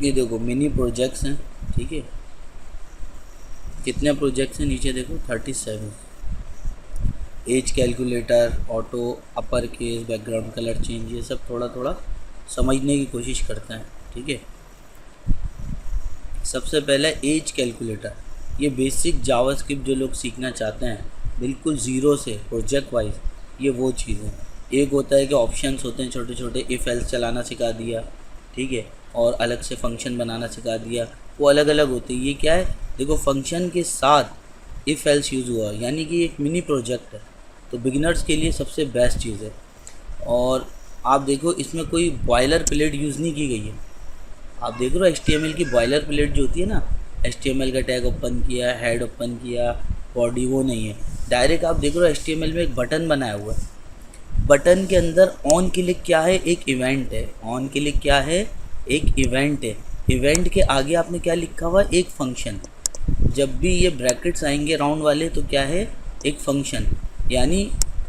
ये देखो mini projects हैं, ठीक है। कितने प्रोजेक्ट्स हैं नीचे देखो, 37। Age calculator, auto, upper case, background colour change, ये सब थोड़ा थोड़ा समझने की कोशिश करते हैं, ठीक है। सबसे पहले एज कैलकुलेटर, ये बेसिक जावास्क्रिप्ट जो लोग सीखना चाहते हैं बिल्कुल ज़ीरो से प्रोजेक्ट वाइज, ये वो चीज़ है। एक होता है कि ऑप्शंस होते हैं छोटे छोटे, इफ़ एल्स चलाना सिखा दिया, ठीक है, और अलग से फंक्शन बनाना सिखा दिया, वो अलग अलग होते हैं। ये क्या है, देखो फंक्शन के साथ इफ़ एल्स यूज़ हुआ, यानी कि एक मिनी प्रोजेक्ट है, तो बिगिनर्स के लिए सबसे बेस्ट चीज़ है। और आप देखो इसमें कोई बॉयलर प्लेट यूज़ नहीं की गई है। आप देख रहे हो HTML की बॉयलर प्लेट जो होती है ना, HTML का टैग ओपन किया, हेड ओपन किया, बॉडी, वो नहीं है। डायरेक्ट आप देख रहे हो HTML में एक बटन बनाया हुआ है। बटन के अंदर ऑन क्लिक क्या है, एक इवेंट है। ऑन क्लिक क्या है, एक इवेंट है। इवेंट के आगे आपने क्या लिखा हुआ है, एक फंक्शन। जब भी ये ब्रैकेट्स आएंगे राउंड वाले तो क्या है, एक फंक्शन, यानी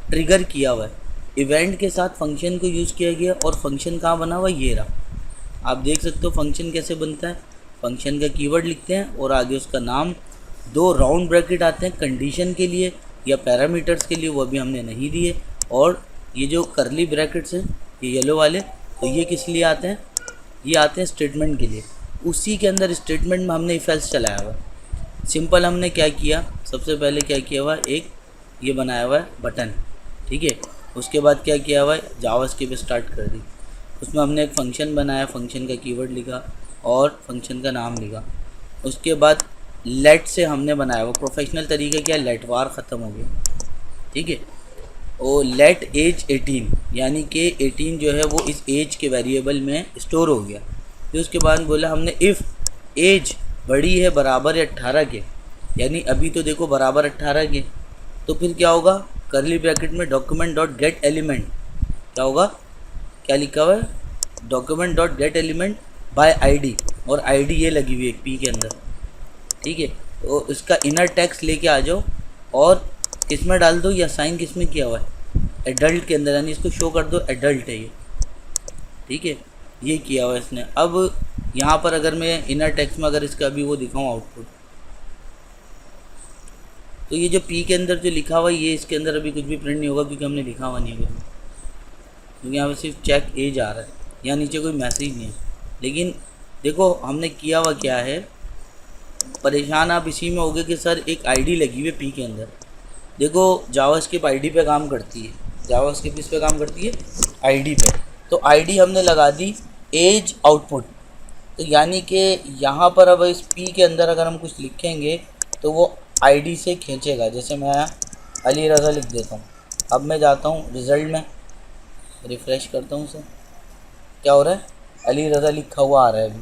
ट्रिगर किया हुआ है। इवेंट के साथ फंक्शन को यूज़ किया गया, और फंक्शन कहाँ बना हुआ, ये रहा। आप देख सकते हो फंक्शन कैसे बनता है। फंक्शन का कीवर्ड लिखते हैं और आगे उसका नाम, दो राउंड ब्रैकेट आते हैं कंडीशन के लिए या पैरामीटर्स के लिए, वो भी हमने नहीं दिए। और ये जो करली ब्रैकेट्स हैं, ये येलो वाले, तो ये किस लिए आते हैं, ये आते हैं स्टेटमेंट के लिए। उसी के अंदर स्टेटमेंट में हमने इफ एल्स चलाया हुआ है। सिंपल हमने क्या किया, सबसे पहले क्या किया हुआ है, एक ये बनाया हुआ है बटन, ठीक है। उसके बाद क्या किया हुआ है, जावास्क्रिप्ट स्टार्ट कर दी। उसमें हमने एक फ़ंक्शन बनाया, फ़ंक्शन का कीवर्ड लिखा और फंक्शन का नाम लिखा। उसके बाद लेट से हमने बनाया, वो प्रोफेशनल तरीके क्या, लेट वार ख़त्म हो गया, ठीक है। और लेट एज 18, यानी कि 18 जो है वो इस एज के वेरिएबल में स्टोर हो गया। फिर उसके बाद बोला हमने इफ़ एज बड़ी है बराबर है 18 के, यानी अभी तो देखो बराबर 18 के, तो फिर क्या होगा, करली ब्रैकेट में डॉक्यूमेंट डॉट गेट एलिमेंट, क्या होगा, क्या लिखा हुआ है, document dot get element by ID, और आईडी ये लगी हुई है पी के अंदर, ठीक है। तो इसका इनर टेक्स्ट लेके आ जाओ और इसमें डाल दो, या साइन किस में किया हुआ है, एडल्ट के अंदर, यानी इसको शो कर दो एडल्ट है ये, ठीक है। ये किया हुआ है इसने। अब यहाँ पर अगर मैं इनर टेक्स्ट में अगर इसका अभी वो दिखाऊँ आउटपुट, तो ये जो पी के अंदर जो लिखा हुआ है, ये इसके अंदर अभी कुछ भी प्रिंट नहीं होगा क्योंकि हमने लिखा हुआ नहीं है कुछ भी, क्योंकि यहाँ पर सिर्फ चेक एज आ रहा है, यहाँ नीचे कोई मैसेज नहीं है। लेकिन देखो हमने किया हुआ क्या है, परेशान आप इसी में होगे कि सर एक आईडी लगी हुई है पी के अंदर। देखो जावास्क्रिप्ट आईडी पे काम करती है, जावास्क्रिप्ट इस पे काम करती है आईडी पे। तो आईडी हमने लगा दी एज आउटपुट, तो यानी कि यहाँ पर अब इस पी के अंदर अगर हम कुछ लिखेंगे तो वो आईडी से खींचेगा। जैसे मैं अली रज़ा लिख देता हूँ। अब मैं जाता हूँ रिज़ल्ट में, रिफ़्रेश करता हूँ सर, क्या हो रहा है, अली रज़ा लिखा हुआ आ रहा है। अभी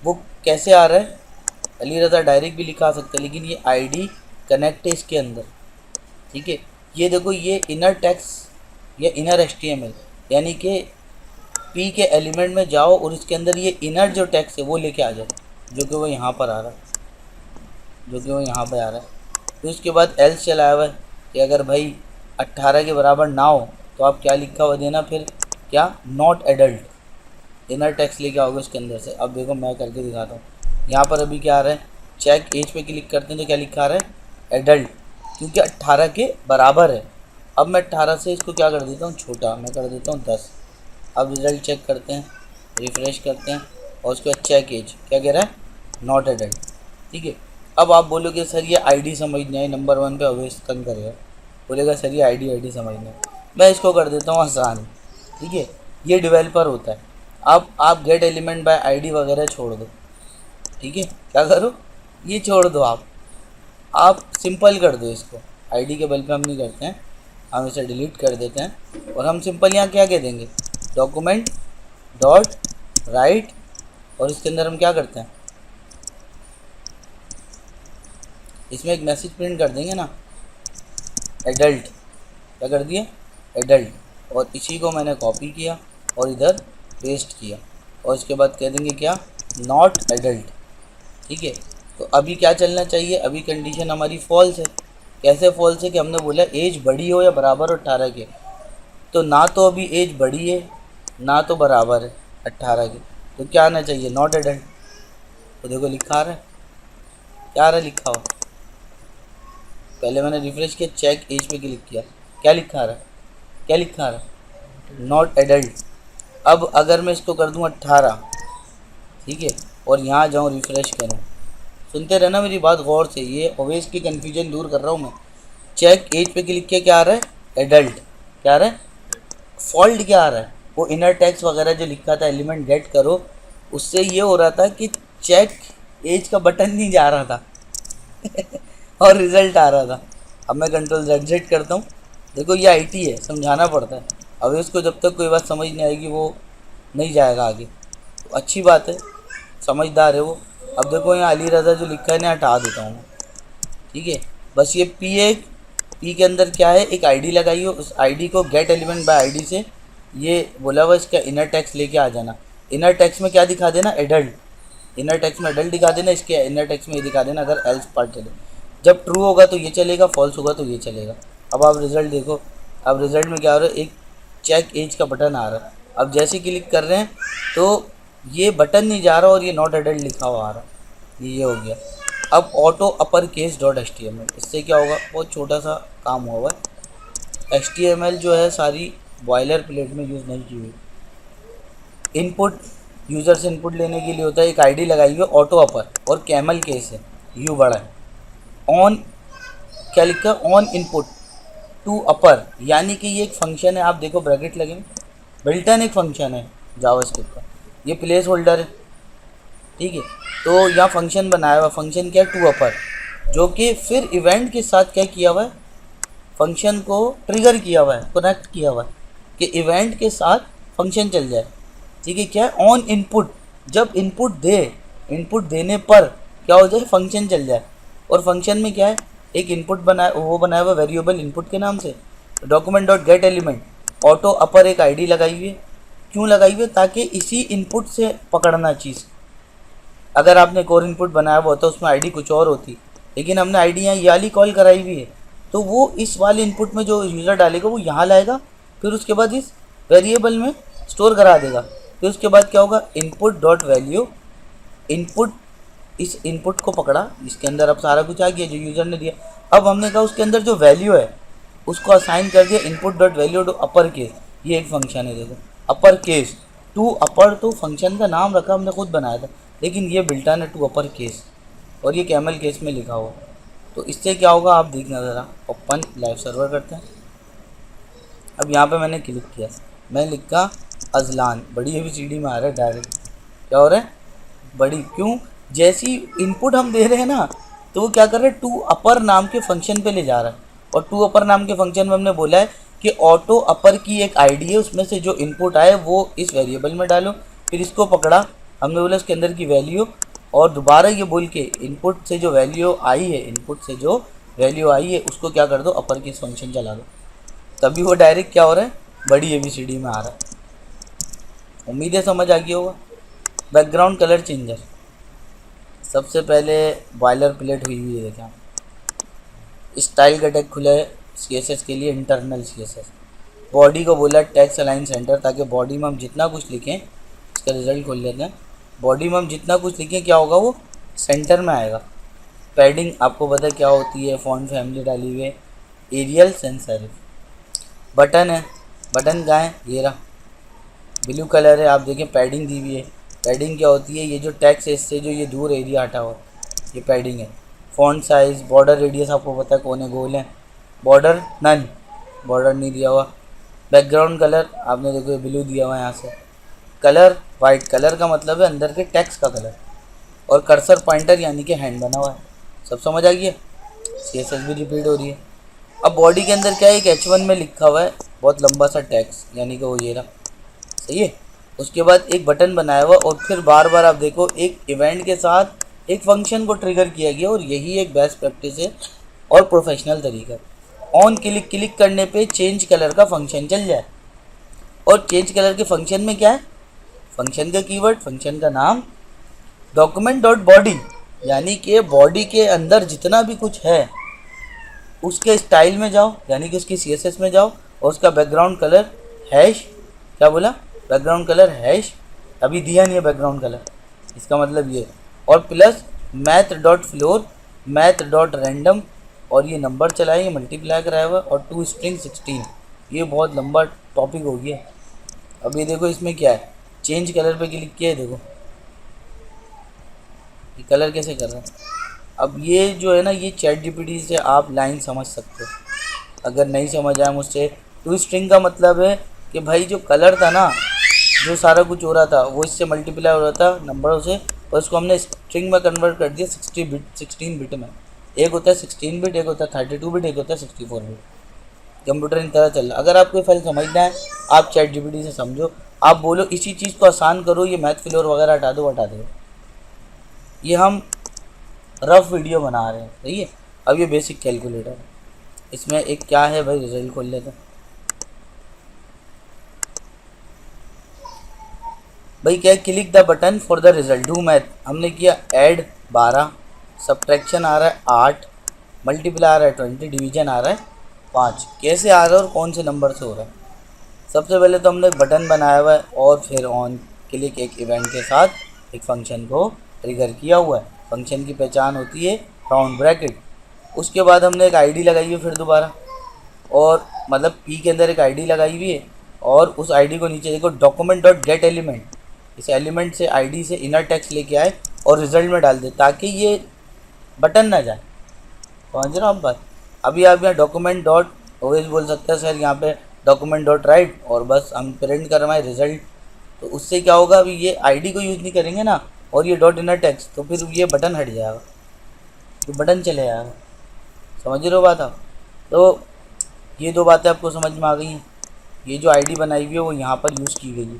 वो कैसे आ रहा है, अली रज़ा डायरेक्ट भी लिखा सकते हैं, लेकिन ये आईडी कनेक्ट है इसके अंदर, ठीक है। ये देखो ये इनर टेक्स्ट या इनर HTML, यानी कि पी के एलिमेंट में जाओ और इसके अंदर ये इनर जो टेक्स्ट है वो लेके आ जाओ, जो कि वो यहाँ पर आ रहा है, जो कि वो यहाँ पर आ रहा है। फिर उसके बाद एल्स चलाया हुआ है कि अगर भाई 18 के बराबर ना हो तो आप क्या लिखा हुआ देना, फिर क्या, नॉट एडल्ट, इनर टेक्स्ट लेके आओगे उसके अंदर से। अब देखो मैं करके दिखाता हूँ। यहाँ पर अभी क्या आ रहा है, चेक एज पे क्लिक करते हैं तो क्या लिखा आ रहा है, एडल्ट, क्योंकि 18 के बराबर है। अब मैं 18 से इसको क्या कर देता हूँ, छोटा, मैं कर देता हूँ 10। अब रिज़ल्ट चेक करते हैं, रिफ़्रेश करते हैं, और उसके बाद चेक एज क्या कह रहा है, नॉट एडल्ट, ठीक है। अब आप बोलोगे सर ये आईडी समझ नहीं आई, नंबर 1 पे अवेस्ट तंग करेगा, बोलेगा सर ये आईडी समझ नहीं। मैं इसको कर देता हूँ आसान, ठीक है। ये डेवलपर होता है। अब आप गेट एलिमेंट बाय आईडी वगैरह छोड़ दो, ठीक है। क्या करो, ये छोड़ दो, आप सिंपल कर दो इसको। आईडी के बल पे हम नहीं करते हैं, हम इसे डिलीट कर देते हैं और हम सिंपल यहाँ क्या कह देंगे, डॉक्यूमेंट डॉट राइट, और इसके अंदर हम क्या करते हैं, इसमें एक मैसेज प्रिंट कर देंगे ना, एडल्ट, क्या कर दिए, एडल्ट, और इसी को मैंने कॉपी किया और इधर पेस्ट किया, और इसके बाद कह देंगे क्या, नॉट एडल्ट, ठीक है। तो अभी क्या चलना चाहिए, अभी कंडीशन हमारी फॉल्स है। कैसे फॉल्स है, कि हमने बोला एज बड़ी हो या बराबर हो 18 के, तो ना तो अभी एज बड़ी है ना तो बराबर है 18 के, तो क्या आना चाहिए, नॉट एडल्ट। तो देखो लिखा आ रहा है, क्या आ रहा है लिखा हुआ। पहले मैंने रिफ्रेश किया, चेक एज पे क्लिक किया, क्या लिखा आ रहा है, क्या लिखा आ रहा है, नॉट एडल्ट। अब अगर मैं इसको कर दूँ 18, ठीक है, और यहाँ जाऊँ रिफ्रेश करूँ, सुनते रहना मेरी बात गौर से, ये ओवेस की कन्फ्यूजन दूर कर रहा हूँ मैं। चेक एज पे क्लिक किया, क्या आ रहा है, एडल्ट। क्या आ रहा है, फॉल्ट क्या आ रहा है, वो इनर टेक्स्ट वगैरह जो लिखा था एलिमेंट गेट करो, उससे ये हो रहा था कि चेक एज का बटन नहीं जा रहा था और रिजल्ट आ रहा था। अब मैं कंट्रोल Z करता हूँ, देखो ये IT है, समझाना पड़ता है। अब इसको जब तक कोई बात समझ नहीं आएगी वो नहीं जाएगा आगे, तो अच्छी बात है, समझदार है वो। अब देखो यहाँ अली रज़ा जो लिखा है ना हटा देता हूँ मैं, ठीक है। बस ये पी के अंदर क्या है, एक ID लगाई हो, उस ID को गेट एलिमेंट बाय ID से ये बोला हुआ इसका इनर टेक्स्ट लेके आ जाना। इनर टेक्स्ट में क्या दिखा देना, एडल्ट। इनर टेक्स्ट में एडल्ट दिखा देना, इसके इनर टेक्स्ट में ये दिखा देना अगर एल्स पार्ट चले। जब ट्रू होगा तो ये चलेगा, फॉल्स होगा तो ये चलेगा। अब आप रिज़ल्ट देखो, अब रिज़ल्ट में क्या हो रहा है, एक चेक एज का बटन आ रहा है। अब जैसे क्लिक कर रहे हैं तो ये बटन नहीं जा रहा और ये नॉट एडल्ट लिखा हुआ आ रहा, ये हो गया। अब auto upper case dot HTML, इससे क्या होगा, बहुत छोटा सा काम हुआ है। HTML जो है सारी बॉयलर प्लेट में यूज़ नहीं की हुई। इनपुट यूज़र से इनपुट लेने के लिए होता है, एक ID लगाई हुई ऑटो अपर और कैमल केस है, यू बड़ा है। ऑन क्या लिखा है, ऑन इनपुट टू अपर, यानी कि ये एक फंक्शन है, आप देखो ब्रैकेट लगे, बिल्टन एक फंक्शन है जावास्क्रिप्ट का, ये प्लेस होल्डर है, ठीक है। तो यहाँ फंक्शन बनाया हुआ, फंक्शन क्या है, टू अपर, जो कि फिर इवेंट के साथ क्या किया हुआ है, फंक्शन को ट्रिगर किया हुआ है, कनेक्ट किया हुआ है कि इवेंट के साथ फंक्शन चल जाए, ठीक है। क्या है, ऑन इनपुट, जब इनपुट दे, इनपुट देने पर क्या हो जाए, फंक्शन चल जाए। और फंक्शन में क्या है, एक इनपुट बनाया, वो बनाया हुआ वेरिएबल इनपुट के नाम से, document dot get element, auto upper एक ID लगाई हुई है। क्यों लगाई हुई है, ताकि इसी इनपुट से पकड़ना चीज़। अगर आपने कोर इनपुट बनाया हुआ होता उसमें ID कुछ और होती, लेकिन हमने ID यहाँ ये वाली कॉल कराई हुई है, तो वो इस वाले इनपुट में जो यूज़र डालेगा वो यहाँ लाएगा, फिर उसके बाद इस वेरिएबल में स्टोर करा देगा। फिर उसके बाद क्या होगा, इनपुट डॉट वैल्यू, इनपुट, इस इनपुट को पकड़ा, इसके अंदर अब सारा कुछ आ गया जो यूज़र ने दिया। अब हमने कहा उसके अंदर जो वैल्यू है उसको असाइन कर दिया input dot value dot upper case, ये एक फंक्शन है देखो, अपर केस टू अपर, तो फंक्शन का नाम रखा हमने खुद बनाया था, लेकिन ये बिल्टन है टू अपर केस, और ये कैमल केस में लिखा हुआ। तो इससे क्या होगा आप देखना ज़रा, ओपन लाइव सर्वर करते हैं। अब यहाँ पे मैंने क्लिक किया, मैं लिखा अजलान, बड़ी ABCD में आ रहा है डायरेक्ट, क्या हो रहा है, बड़ी, क्यों, जैसी इनपुट हम दे रहे हैं ना, तो वो क्या कर रहा है, टू अपर नाम के फंक्शन पे ले जा रहा है। और टू अपर नाम के फंक्शन में हमने बोला है कि ऑटो अपर की एक ID है, उसमें से जो इनपुट आए वो इस वेरिएबल में डालो। फिर इसको पकड़ा, हमने बोला इसके अंदर की वैल्यू, और दोबारा ये बोल के इनपुट से जो वैल्यू आई है, इनपुट से जो वैल्यू आई है उसको क्या कर दो, अपर केस फंक्शन चला दो, तभी वो डायरेक्ट क्या हो रहा है, बड़ी ABCD में आ रहा है। उम्मीद है समझ आ गई होगा। बैकग्राउंड कलर चेंजर, सबसे पहले बॉयलर प्लेट हुई है, देखें स्टाइल का टैग खुला है CSS के लिए, इंटरनल CSS। बॉडी को बोला टेक्स्ट अलाइन सेंटर, ताकि बॉडी में हम जितना कुछ लिखें, इसका रिजल्ट खोल लेते हैं, बॉडी में हम जितना कुछ लिखें क्या होगा, वो सेंटर में आएगा। पैडिंग आपको पता है क्या होती है, फॉन्ट फैमिली डाली हुई है, एरियल sans serif। बटन है, बटन कहाँ है, ये रहा, ब्लू कलर है, आप देखें पैडिंग दी हुई है। पैडिंग क्या होती है, ये जो टेक्स्ट है इससे जो ये दूर एरिया हटा हुआ ये पैडिंग है। फॉन्ट साइज़, बॉर्डर रेडियस आपको पता है कौन है, गोल है, बॉर्डर नन, बॉर्डर नहीं दिया हुआ। बैकग्राउंड कलर आपने देखो ब्लू दिया हुआ है यहाँ से। कलर वाइट, कलर का मतलब है अंदर के टेक्स्ट का कलर। और कर्सर पॉइंटर यानी कि हैंड बना हुआ है, सब समझ आ गया। CSS भी रिपीट हो रही है। अब बॉडी के अंदर क्या है, एक H1 में लिखा हुआ है बहुत लंबा सा टेक्स्ट, यानी कि वो ये रहा, सही है। उसके बाद एक बटन बनाया हुआ, और फिर बार बार आप देखो एक इवेंट के साथ एक फंक्शन को ट्रिगर किया गया, और यही एक बेस्ट प्रैक्टिस है और प्रोफेशनल तरीका। ऑन क्लिक करने पे चेंज कलर का फंक्शन चल जाए, और चेंज कलर के फंक्शन में क्या है, फंक्शन का कीवर्ड, फंक्शन का नाम, डॉक्यूमेंट डॉट बॉडी, यानी कि बॉडी के अंदर जितना भी कुछ है उसके स्टाइल में जाओ, यानी कि उसकी CSS में जाओ, और उसका बैकग्राउंड कलर हैश, क्या बोला, बैकग्राउंड कलर हैश, अभी दिया नहीं है बैकग्राउंड कलर, इसका मतलब ये। और plus math dot floor, math dot random, और ये नंबर चलाएंगे मल्टीप्लाई कराया हुआ, और टू स्ट्रिंग 16। ये बहुत लंबा टॉपिक हो गया। अब ये देखो इसमें क्या है, चेंज कलर पे क्लिक किया है, देखो ये कलर कैसे कर रहा है। अब ये जो है ना, ये चैट जीपीटी से आप लाइन समझ सकते हो। अगर नहीं समझ आया मुझसे, टू स्ट्रिंग का मतलब है कि भाई जो कलर था ना, जो सारा कुछ हो रहा था वो इससे मल्टीप्लाई हो रहा था नंबरों से, और उसको हमने स्ट्रिंग में कन्वर्ट कर दिया 16 बिट में। एक होता है 16 बिट, एक होता है 32 बिट, एक होता है 64 बिट। कंप्यूटर इन तरह चल रहा है। अगर आपको फाइल समझना है, आप चैट जीपीटी से समझो, आप बोलो इसी चीज़ को आसान करो, ये मैथ फ्लोर वगैरह हटा दो। ये हम रफ वीडियो बना रहे हैं, सही है। अब ये बेसिक कैलकुलेटर है, इसमें एक क्या है भाई, रिजल्ट खोल लेते हैं। भाई क्या है, click the button for the result, do math. हमने किया ऐड 12, सब्ट्रैक्शन आ रहा है 8, मल्टीप्लाई आ रहा है 20, डिवीजन आ रहा है 5। कैसे आ रहा है और कौन से नंबर से हो रहा है। सबसे पहले तो हमने बटन बनाया हुआ है, और फिर ऑन क्लिक एक इवेंट के साथ एक फंक्शन को ट्रिगर किया हुआ है। फंक्शन की पहचान होती है राउंड ब्रैकेट। उसके बाद हमने एक आईडी लगाई हुई है फिर दोबारा, और मतलब पी के अंदर एक आईडी लगाई हुई है, और उस आईडी को नीचे देखो डॉक्यूमेंट डॉट गेट एलिमेंट, इस एलिमेंट से आईडी से इनर टेक्स्ट लेके आए और रिजल्ट में डाल दे, ताकि ये बटन ना जाए। समझ रहे हो आप बात। अभी आप यहाँ डॉक्यूमेंट डॉट ओएस बोल सकते हैं सर, यहाँ पे डॉक्यूमेंट डॉट राइट, और बस हम प्रिंट करवाएं रिजल्ट। तो उससे क्या होगा, अभी ये आईडी को यूज़ नहीं करेंगे ना, और ये डॉट इनर टेक्स्ट, तो फिर ये बटन हट जाएगा, तो बटन चले जाएगा। समझ रहे हो बात आप। तो ये दो बातें आपको समझ में आ गई हैं। ये जो आईडी बनाई हुई है वो यहाँ पर यूज़ की गई है,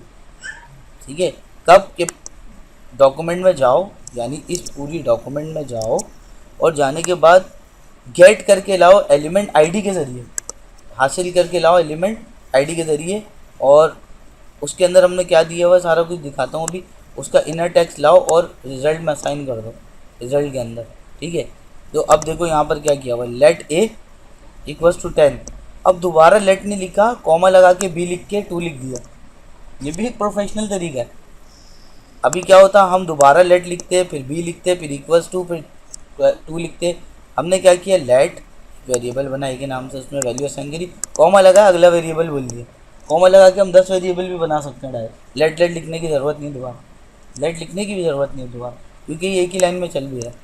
ठीक है। कब के डॉक्यूमेंट में जाओ, यानी इस पूरी डॉक्यूमेंट में जाओ, और जाने के बाद गेट करके लाओ एलिमेंट आईडी के ज़रिए, हासिल करके लाओ एलिमेंट आईडी के ज़रिए, और उसके अंदर हमने क्या दिया हुआ है सारा कुछ दिखाता हूँ अभी। उसका इनर टेक्स्ट लाओ और रिजल्ट में असाइन कर दो रिजल्ट के अंदर, ठीक है। तो अब देखो यहाँ पर क्या किया हुआ है, लेट ए इक्वल्स टू 10। अब दोबारा लेट नहीं लिखा, कॉमा लगा के बी लिख के 2 लिख दिया। ये भी एक प्रोफेशनल तरीका है। अभी क्या होता, हम दोबारा लेट लिखते, फिर बी लिखते, फिर इक्वल्स टू, फिर 2 लिखते। हमने क्या किया, लेट वेरिएबल बनाए के नाम से उसमें वैल्यू असाइन करी, कॉमा लगा, अगला वेरिएबल बोल दिया। कॉमा लगा के हम 10 वेरिएबल भी बना सकते हैं डायरेक्ट। लेट लिखने की ज़रूरत नहीं दोबारा, लेट लिखने की भी ज़रूरत नहीं दोबारा, क्योंकि ये एक ही लाइन में चल भी रहा है,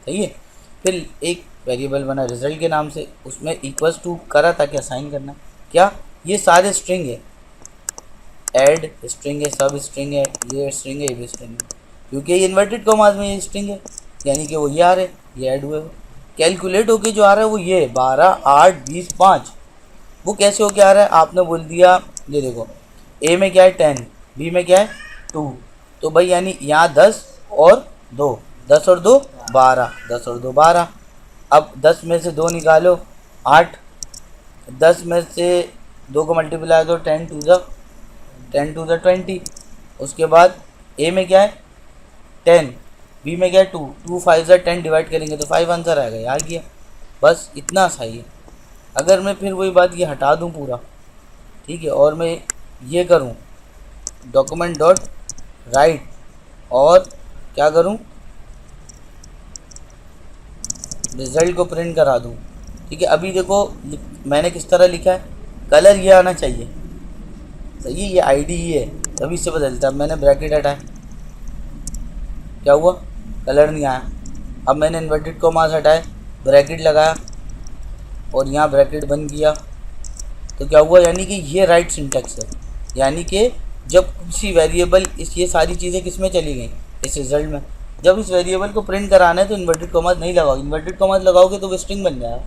सही है। फिर एक वेरिएबल बना रिजल्ट के नाम से, उसमें इक्वल्स टू करा ताकि असाइन करना। क्या, ये सारे स्ट्रिंग है, ऐड स्ट्रिंग है, सब स्ट्रिंग है, ये स्ट्रिंग है, ये भी स्ट्रिंग है, क्योंकि ये इन्वर्टेड कॉमास में ये स्ट्रिंग है, यानी कि वो ये आ रहे, ये ऐड हुए। कैलकुलेट होके जो आ रहा है वो ये 12, 8, 20, 5। वो कैसे होके आ रहा है, आपने बोल दिया, ये देखो ए में क्या है 10, बी में क्या है 2, तो भाई यानी यहाँ 10 और 2, 10 और 2 12, 10 और 2 12। अब 10 में से 2 निकालो 8, 10 में से 2 को मल्टीप्लाई दो 10 टू द 20। उसके बाद ए में क्या है 10, बी में क्या है 2, 2 5 ज़ा 10 डिवाइड करेंगे तो 5 आंसर आएगा, यार किया। बस इतना सही है। अगर मैं फिर वही बात ये हटा दूं पूरा, ठीक है, और मैं ये करूं डॉक्यूमेंट डॉट राइट, और क्या करूं, रिजल्ट को प्रिंट करा दूं, ठीक है। अभी देखो मैंने किस तरह लिखा है, कलर ये आना चाहिए, सही है, ये आईडी ही है तभी इससे बदलता है। अब मैंने ब्रैकेट हटाया, क्या हुआ, कलर नहीं आया। अब मैंने इन्वर्टेड कॉमास हटाए, ब्रैकेट लगाया, और यहाँ ब्रैकेट बंद किया, तो क्या हुआ, यानी कि ये राइट सिंटेक्स है। यानी कि जब किसी वेरिएबल ये सारी चीज़ें किस में चली गई, इस रिजल्ट में। जब इस वेरिएबल को प्रिंट कराना है तो इन्वर्टेड कॉमास नहीं लगाओगे, इन्वर्टेड कॉमास लगाओगे तो वो स्ट्रिंग बन जाएगा,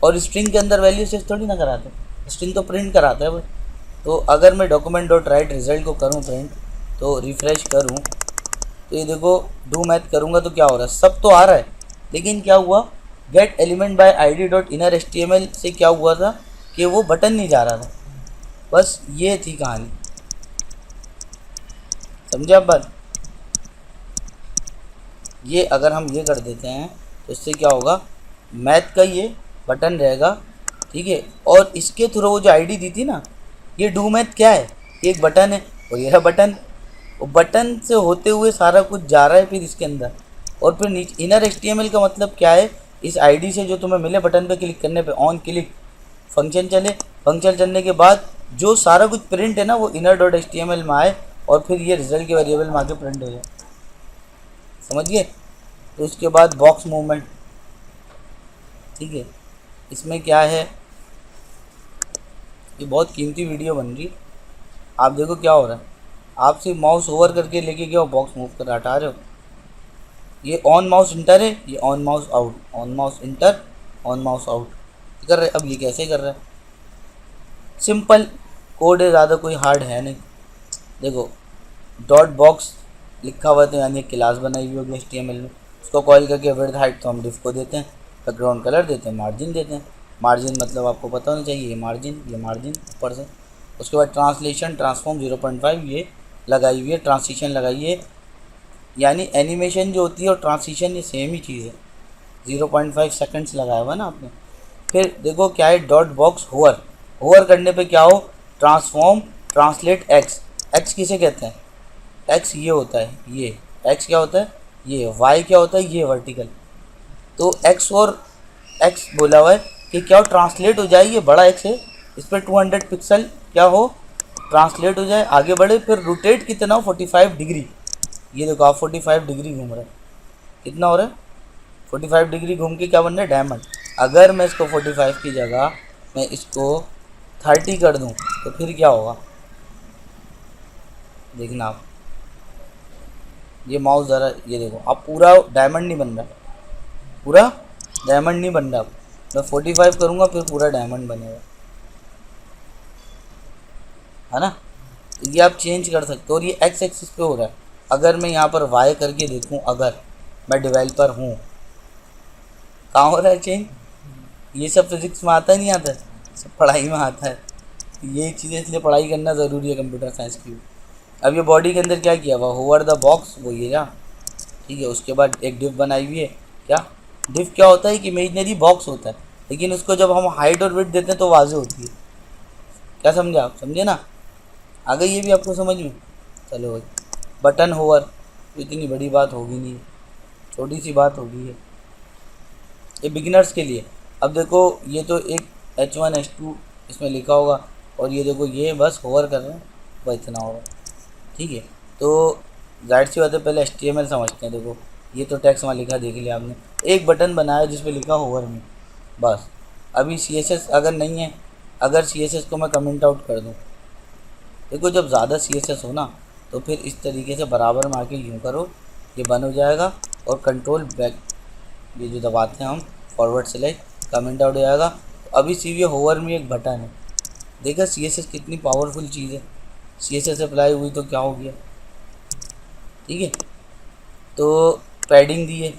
और स्ट्रिंग के अंदर वैल्यू से थोड़ी ना कराते, स्ट्रिंग तो प्रिंट कराता है वो। तो अगर मैं डॉक्यूमेंट डॉट राइट रिजल्ट को करूँ प्रिंट, तो रिफ़्रेश करूँ, तो ये देखो डू मैथ करूँगा तो क्या हो रहा है, सब तो आ रहा है, लेकिन क्या हुआ, gate element by ID dot inner HTML से क्या हुआ था कि वो बटन नहीं जा रहा था। बस ये थी कहानी, समझे आप बात। ये अगर हम ये कर देते हैं तो इससे क्या होगा, मैथ का ये बटन रहेगा, ठीक है। और इसके थ्रू जो आईडी दी थी ना, ये डू मैथ क्या है, एक बटन है, और ये है बटन, वो बटन से होते हुए सारा कुछ जा रहा है फिर इसके अंदर। और फिर नीचे इनर HTML का मतलब क्या है, इस आईडी से जो तुम्हें मिले बटन पे क्लिक करने पे ऑन क्लिक फंक्शन चले, फंक्शन चलने के बाद जो सारा कुछ प्रिंट है ना वो इनर डॉट HTML में आए और फिर ये रिजल्ट के वेरिएबल में आके प्रिंट हो जाए। समझ गए? तो उसके बाद बॉक्स मूवमेंट, ठीक है, इसमें क्या है, ये बहुत कीमती वीडियो बन रही है। आप देखो क्या हो रहा है, आप सिर्फ माउस ओवर करके लेके गए और बॉक्स मूव कर हटा रहे हो। ये ऑन माउस इंटर है, ये on mouse out, on mouse inter, on mouse out कर रहे। अब ये कैसे कर रहा है? सिंपल कोड है, ज़्यादा कोई हार्ड है नहीं। देखो डॉट बॉक्स लिखा हुआ है तो यानी एक क्लास बनाई हुई होगी HTML में, उसको कॉल करके विड्थ हाइट तो हम डिफ को देते हैं, बैकग्राउंड कलर देते हैं, मार्जिन देते हैं। मार्जिन मतलब आपको पता होना चाहिए, ये मार्जिन ऊपर से। उसके बाद ट्रांसलेशन ट्रांसफॉर्म 0.5 ये लगाई हुई है, ट्रांसिशन लगाई है, यानी एनिमेशन जो होती है और ट्रांसिशन ये सेम ही चीज़ है। 0.5 सेकंड्स लगाया हुआ ना आपने। फिर देखो क्या है, डॉट बॉक्स होवर, होवर करने पे क्या हो, ट्रांसफॉर्म ट्रांसलेट एक्स, एक्स किसे कहते हैं, एक्स ये होता है, ये एक्स क्या होता है, ये वाई क्या होता है, ये वर्टिकल। तो एक्स और एक्स बोला हुआ है कि क्या हो, ट्रांसलेट हो जाए, ये बड़ा एक्स है इस पर 200 पिक्सल क्या हो, ट्रांसलेट हो जाए, आगे बढ़े। फिर रोटेट कितना हो, 45 डिग्री। ये देखो आप 45 डिग्री घूम रहे हैं, कितना हो रहा है, 45 डिग्री घूम के क्या बन रहा है, डायमंड। अगर मैं इसको 45 की जगह मैं इसको 30 कर दूं तो फिर क्या होगा, देखना आप, ये माउस ज़रा ये देखो, अब पूरा डायमंड नहीं बन रहा, पूरा डायमंड नहीं बन रहा। मैं 45 करूँगा फिर पूरा डायमंड बनेगा, है ना। ये आप चेंज कर सकते हो और ये एक्स एक्सिस पे हो रहा है। अगर मैं यहाँ पर वाई करके देखूँ, अगर मैं डेवलपर हूँ, कहाँ हो रहा है चेंज, ये सब फिजिक्स में आता नहीं आता, सब पढ़ाई में आता है। ये चीज़ें इसलिए पढ़ाई करना ज़रूरी है कंप्यूटर साइंस की। अब ये बॉडी के अंदर क्या किया हुआ, होवर द बॉक्स, वो ये ना, ठीक है। उसके बाद एक डिफ बनाई हुई है, क्या डिफ क्या होता है कि इमेजनरी बॉक्स होता है, लेकिन उसको जब हम हाइट और विड्थ देते हैं तो वाज़ेह होती है। क्या समझे आप, समझे ना, आ गई ये भी आपको समझ में। चलो भाई, बटन होवर तो इतनी बड़ी बात होगी नहीं, छोटी सी बात होगी ये बिगिनर्स के लिए। अब देखो ये तो एक H1 H2 इसमें लिखा होगा और ये देखो ये बस होवर कर रहे हैं, बस इतना होगा, ठीक है। तो जाहिर सी बात है पहले HTML समझते हैं। देखो ये तो टेक्स्ट में लिखा, देख लिया आपने, एक बटन बनाया जिस पे लिखा होवर में, बस। अभी CSS अगर नहीं है, अगर CSS को मैं कमेंट आउट कर दूँ, देखो जब ज़्यादा CSS हो ना तो फिर इस तरीके से बराबर में आके यूँ करो, ये बन हो जाएगा। और कंट्रोल बैक ये जो दबाते हैं हम, फॉरवर्ड सेलेक्ट, कमेंट आउट हो जाएगा। तो अभी सीवी होवर में एक बटन है, देखा CSS कितनी पावरफुल चीज़ है। CSS अप्लाई हुई तो क्या हो गया, ठीक है। तो पैडिंग दी है,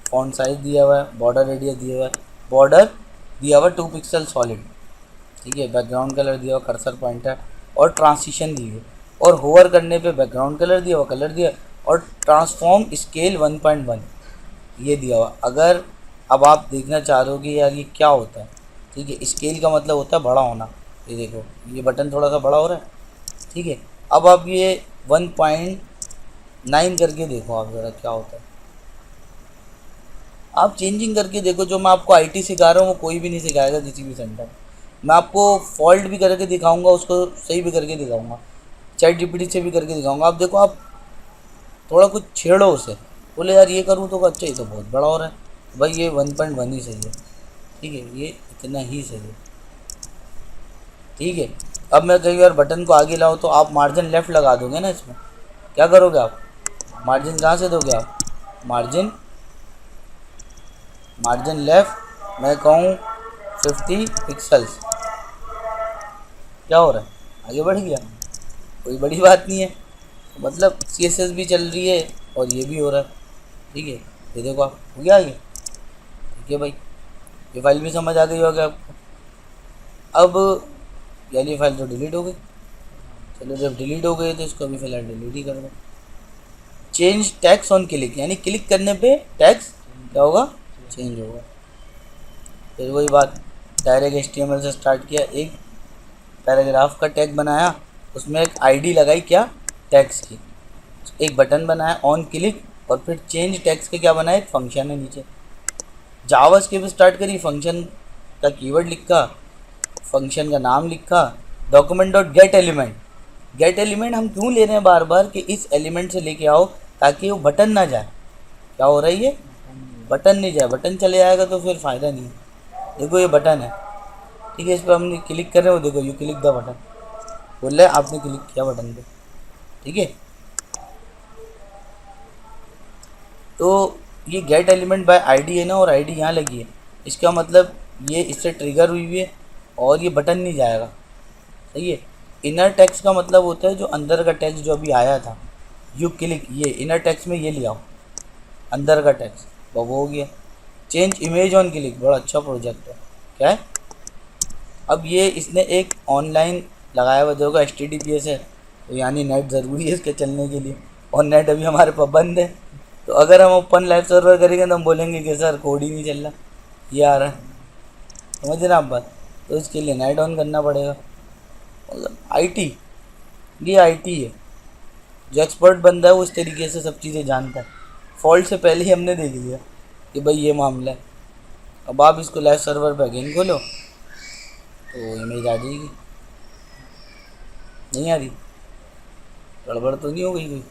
फॉन्ट साइज दिया हुआ है, बॉर्डर रेडियस दिया हुआ है, बॉर्डर दिया हुआ 2 पिक्सल सॉलिड, ठीक है। बैकग्राउंड कलर दिया हुआ, कर्सर पॉइंटर, और ट्रांसिशन दी है। और होवर करने पे बैकग्राउंड कलर दिया हुआ, कलर दिया, और ट्रांसफॉर्म स्केल 1.1 ये दिया हुआ। अगर अब आप देखना चाह रहे हो कि यार ये क्या होता है, ठीक है, स्केल का मतलब होता है बड़ा होना। ये देखो ये बटन थोड़ा सा बड़ा हो रहा है, ठीक है। अब आप ये 1.9 करके देखो, आप ज़रा क्या होता है, आप चेंजिंग करके देखो। जो मैं आपको IT सिखा रहा हूँ वो कोई भी नहीं सिखाएगा किसी भी सेंटर में। मैं आपको फॉल्ट भी करके दिखाऊंगा, उसको सही भी करके दिखाऊंगा, ChatGPT से भी करके दिखाऊंगा। आप देखो, आप थोड़ा कुछ छेड़ो उसे, बोले यार ये करूँ तो अच्छा, ये तो बहुत बड़ा हो रहा है, भाई ये 1.1 ही सही है, ठीक है, ये इतना ही सही है, ठीक है। अब मैं कई बार बटन को आगे लाऊँ तो आप मार्जिन लेफ़्ट लगा दोगे ना इसमें, क्या करोगे आप, मार्जिन कहाँ से दोगे आप, मार्जिन लेफ़्ट, मैं कहूँ 50 पिक्सल्स, क्या हो रहा है, आगे बढ़ गया, कोई बड़ी बात नहीं है। मतलब CSS भी चल रही है और ये भी हो रहा है, ठीक है। ये देखो आप, हो गया आगे, ठीक है भाई, ये फाइल भी समझ आ गई होगी आपको। अब यार ये फाइल तो डिलीट हो गई, चलो जब डिलीट हो गई तो इसको अभी फ़िलहाल डिलीट ही कर दो। चेंज टैक्स ऑन क्लिक, यानी क्लिक करने पे टैक्स क्या होगा, चेंज होगा। फिर वही बात, डायरेक्ट HTML से स्टार्ट किया, एक पैराग्राफ का टैग बनाया, उसमें एक ID लगाई क्या, टैक्स की, एक बटन बनाया ऑन क्लिक, और फिर चेंज टेक्स्ट के क्या बनाया, एक फंक्शन है नीचे। जावास्क्रिप्ट स्टार्ट करी, फंक्शन का कीवर्ड लिखा, फंक्शन का नाम लिखा, document dot get element. Gate element हम क्यों ले रहे हैं बार बार, कि इस एलिमेंट से लेके आओ ताकि वो बटन ना जाए। क्या हो रहा है, ये बटन नहीं जाए, बटन चले जाएगा तो फिर फ़ायदा नहीं है। देखो ये बटन है, ठीक है, इस पर हमने क्लिक कर रहे हो, देखो यू क्लिक द बटन, बोल रहे आपने क्लिक किया बटन पे, ठीक है। तो ये गेट एलिमेंट बाय आईडी है ना, और आईडी यहाँ लगी है, इसका मतलब ये इससे ट्रिगर हुई है और ये बटन नहीं जाएगा, सही है। इनर टेक्स्ट का मतलब होता है जो अंदर का टेक्स्ट जो अभी आया था, यू क्लिक, ये इनर टेक्स्ट में ये ले आओ अंदर का टेक्स्ट, वो हो गया। चेंज इमेज ऑन क्लिक, बड़ा अच्छा प्रोजेक्ट है, क्या है। अब ये इसने एक ऑनलाइन लगाया हुआ, देखो HTTPS है, तो यानी नेट ज़रूरी है इसके चलने के लिए, और नेट अभी हमारे पास बंद है। तो अगर हम ओपन लाइव सर्वर करेंगे तो हम बोलेंगे कि सर कोड ही नहीं चल रहा, ये आ रहा है, समझ रहे आप बात। तो इसके लिए नेट ऑन करना पड़ेगा, मतलब IT, ये IT है, जो एक्सपर्ट बंदा है वो इस तरीके से सब चीज़ें जानता है। फॉल्ट से पहले ही हमने देख लिया कि भाई ये मामला है। अब आप इसको लाइव सर्वर पर अगेन खोलो तो इमेज आ जाएगी, नहीं आ रही, गड़बड़ तो नहीं हो गई कोई।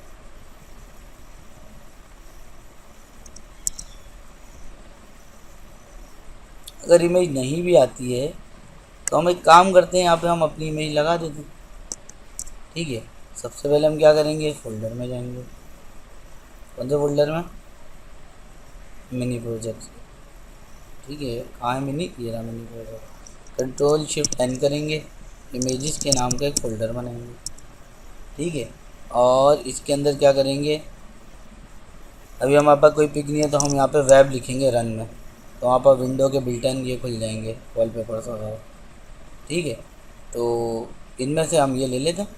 अगर इमेज नहीं भी आती है तो हम एक काम करते हैं, यहाँ पे हम अपनी इमेज लगा देते हैं, ठीक है। सबसे पहले हम क्या करेंगे, फोल्डर में जाएंगे, कौन से फोल्डर में, मिनी प्रोजेक्ट, ठीक है। कहाँ है मिनी, ये रहा mini project. Control shift N करेंगे, इमेजेस के नाम का एक फ़ोल्डर बनाएंगे, ठीक है। और इसके अंदर क्या करेंगे, अभी हमारे पास कोई पिक नहीं है तो हम यहाँ पे वेब लिखेंगे रन में, तो वहाँ पर विंडो के बिल्टन ये खुल जाएंगे, वॉलपेपर्स वगैरह, ठीक है। तो इनमें से हम ये ले लेते हैं,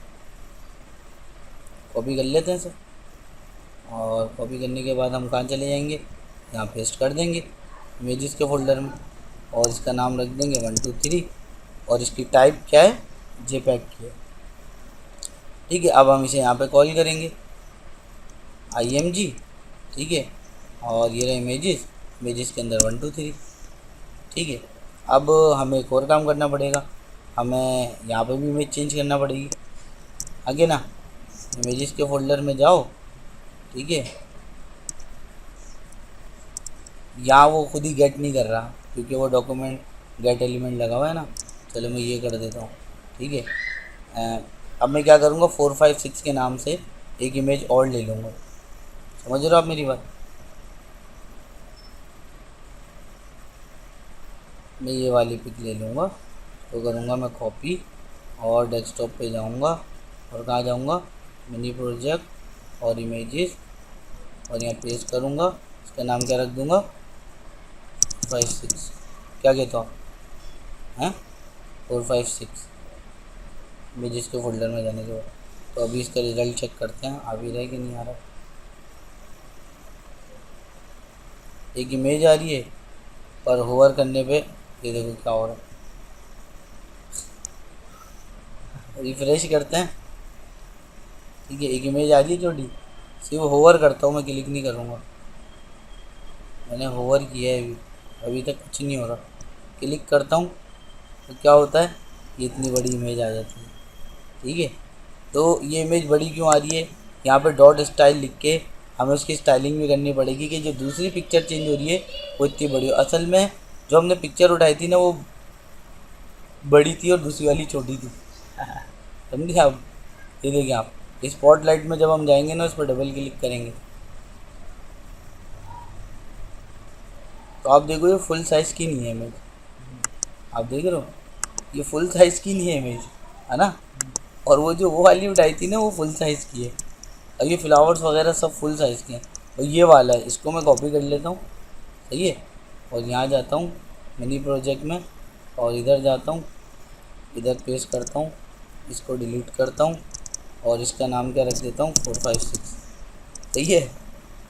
कॉपी कर लेते हैं सर, और कॉपी करने के बाद हम कहाँ चले जाएंगे, यहाँ पेस्ट कर देंगे इमेजेस के फोल्डर में, और इसका नाम रख देंगे 1 2 3, और इसकी टाइप क्या है, JPEG की है, ठीक है। अब हम इसे यहाँ पे कॉल करेंगे IMG, ठीक है, और ये रहे इमेजेस, इमेजेस के अंदर 1 2 3, ठीक है। अब हमें एक और काम करना पड़ेगा, हमें यहाँ पे भी इमेज चेंज करना पड़ेगी, आगे ना इमेजेस के फोल्डर में जाओ, ठीक है। यहाँ वो खुद ही गेट नहीं कर रहा क्योंकि वो डॉक्यूमेंट गेट एलिमेंट लगा हुआ है ना, चलो मैं ये कर देता हूँ, ठीक है। अब मैं क्या करूँगा, 4 5 6 के नाम से एक इमेज और ले लूँगा, समझ रहे हो आप मेरी बात। मैं ये वाली पिक ले लूँगा, तो करूँगा मैं कॉपी, और डेस्कटॉप पे जाऊँगा, और कहाँ जाऊँगा, मिनी प्रोजेक्ट और इमेजेस, और यहाँ पेस्ट करूँगा, इसका नाम क्या रख दूँगा, 5 6, क्या कहता हूँ हैं, 4 5 6 इमेजेस के फोल्डर में जाने के बाद। तो अभी इसका रिज़ल्ट चेक करते हैं, आ भी रहा है कि नहीं आ रहा। एक इमेज आ रही है, पर होवर करने पे ये देखो क्या हो रहा है, रिफ्रेश करते हैं, ठीक है। एक इमेज आ रही है छोटी, सिर्फ होवर करता हूँ मैं, क्लिक नहीं करूँगा, मैंने होवर किया है अभी तक कुछ नहीं हो रहा। क्लिक करता हूँ तो क्या होता है, ये इतनी बड़ी इमेज आ जाती है, ठीक है। तो ये इमेज बड़ी क्यों आ रही है, यहाँ पे डॉट स्टाइल लिख के हमें उसकी स्टाइलिंग भी करनी पड़ेगी कि जो दूसरी पिक्चर चेंज हो रही है वो इतनी बड़ी हो। असल में जो हमने पिक्चर उठाई थी ना वो बड़ी थी और दूसरी वाली छोटी थी, समझे आप। ये देखिए आप, स्पॉटलाइट में जब हम जाएंगे ना, उस पर डबल क्लिक करेंगे तो आप देखो ये फुल साइज़ की नहीं है इमेज, आप देख रहे हो ये फुल साइज़ की नहीं है इमेज, है ना। और वो जो वो वाली उठाई थी ना वो फुल साइज़ की है, और ये फ्लावर्स वगैरह सब फुल साइज़ के हैं। और ये वाला है, इसको मैं कॉपी कर लेता हूँ, सही है। और यहाँ जाता हूँ मिनी प्रोजेक्ट में, और इधर जाता हूँ, इधर पेस्ट करता हूँ, इसको डिलीट करता हूँ, और इसका नाम क्या रख देता हूँ, 4 5 6, सही है।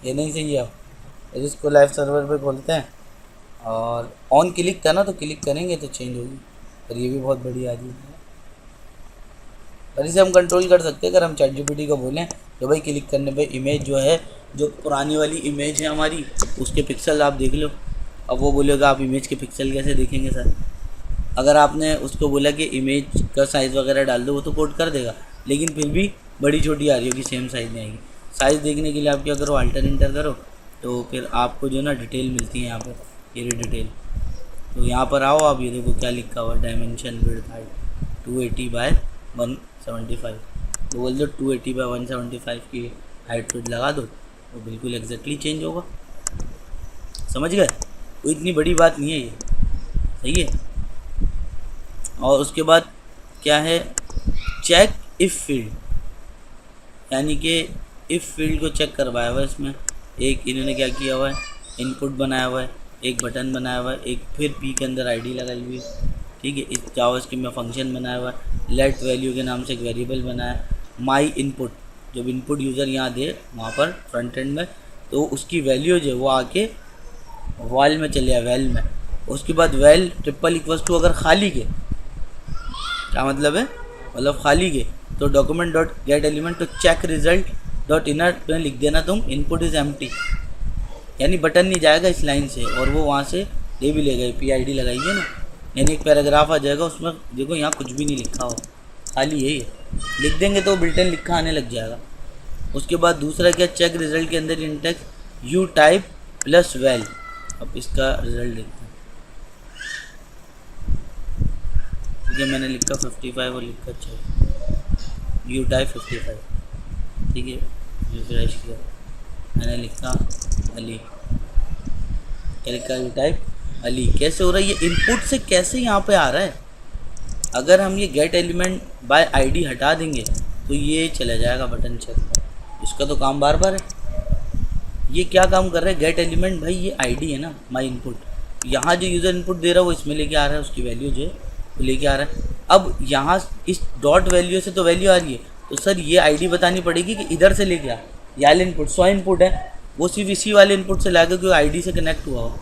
ये नहीं सही है, अब इसको लाइव सर्वर पे खोलते हैं, और ऑन क्लिक करना, तो क्लिक करेंगे तो चेंज होगी, और ये भी बहुत बढ़िया आ रही है। और इसे हम कंट्रोल कर सकते हैं अगर हम चैट जीपीटी को बोलें तो भाई क्लिक करने पे इमेज जो है, जो पुरानी वाली इमेज है हमारी, उसके पिक्सल आप देख लो। अब वो बोलेगा आप इमेज के पिक्सल कैसे देखेंगे सर। अगर आपने उसको बोला कि इमेज का साइज़ वगैरह डाल दो, वो तो कोड कर देगा, लेकिन फिर भी बड़ी छोटी आ रही होगी, सेम साइज़ में आएगी। साइज़ देखने के लिए आप क्या करो, अल्टर इंटर करो, तो फिर आपको जो ना डिटेल मिलती है यहाँ पर, ये डिटेल। तो यहाँ पर आओ आप, ये देखो क्या लिखा हुआ, डायमेंशन विड्थ हाइट 280 बाय 175। तो बोल दो 280 बाय 175 की हाइट विड्थ लगा दो, तो बिल्कुल एग्जैक्टली चेंज होगा। समझ गए? तो इतनी बड़ी बात नहीं है ये, सही है। और उसके बाद क्या है, चेक इफ़ फील्ड, यानी कि इफ़ फील्ड को चेक करवाया हुआ है इसमें। एक इन्होंने क्या किया हुआ है, इनपुट बनाया हुआ है, एक बटन बनाया हुआ है, एक फिर पी के अंदर आईडी लगाई हुई है, ठीक है। इस जावास्क्रिप्ट में फंक्शन बनाया हुआ है, लेट वैल्यू के नाम से एक वेरिएबल बनाया है, माई इनपुट, जब इनपुट यूज़र यहाँ दे वहाँ पर फ्रंट एंड में, तो उसकी वैल्यू जो है वो आके वाइल में चले जाए, वेल में। उसके बाद वेल ट्रिपल इक्वल्स टू अगर खाली के, क्या मतलब है, मतलब खाली के, तो डॉक्यूमेंट डॉट गेट एलिमेंट तो चेक रिजल्ट डॉट इनर में लिख देना तुम इनपुट इज़ एम्प्टी, यानी बटन नहीं जाएगा इस लाइन से, और वो वहाँ से ये भी लेगा, PID लगाइए ना, यानी एक पैराग्राफ आ जाएगा उसमें, देखो यहाँ कुछ भी नहीं लिखा हो, खाली यही है, लिख देंगे तो बिल्टन लिखा आने लग जाएगा। उसके बाद दूसरा क्या, चेक रिजल्ट के अंदर Intex you type plus well. अब इसका रिजल्ट देखते हैं, ठीक है, मैंने लिखा 55 और लिखा अच्छा यू टाइप 55, ठीक है, रिफ्रेश किया, मैंने लिखा अली, क्या लिखा, यू टाइप अली। कैसे हो रहा है ये, इनपुट से कैसे यहाँ पे आ रहा है। अगर हम ये गेट एलिमेंट बाय आईडी हटा देंगे तो ये चला जाएगा बटन चेक, इसका तो काम बार बार है। ये क्या काम कर रहा है, गेट एलिमेंट, भाई ये आईडी है ना, माई इनपुट, यहाँ जो यूज़र इनपुट दे रहा है वो इसमें लेके आ रहा है, उसकी वैल्यू जो है वो लेके आ रहा है। अब यहाँ इस डॉट वैल्यू से तो वैल्यू आ रही है, तो सर ये आईडी बतानी पड़ेगी कि इधर से लेके आ, याल इनपुट 100 इनपुट है, वो सिर्फ इसी वाले इनपुट से लाएगा क्योंकि आईडी से कनेक्ट हुआ हो,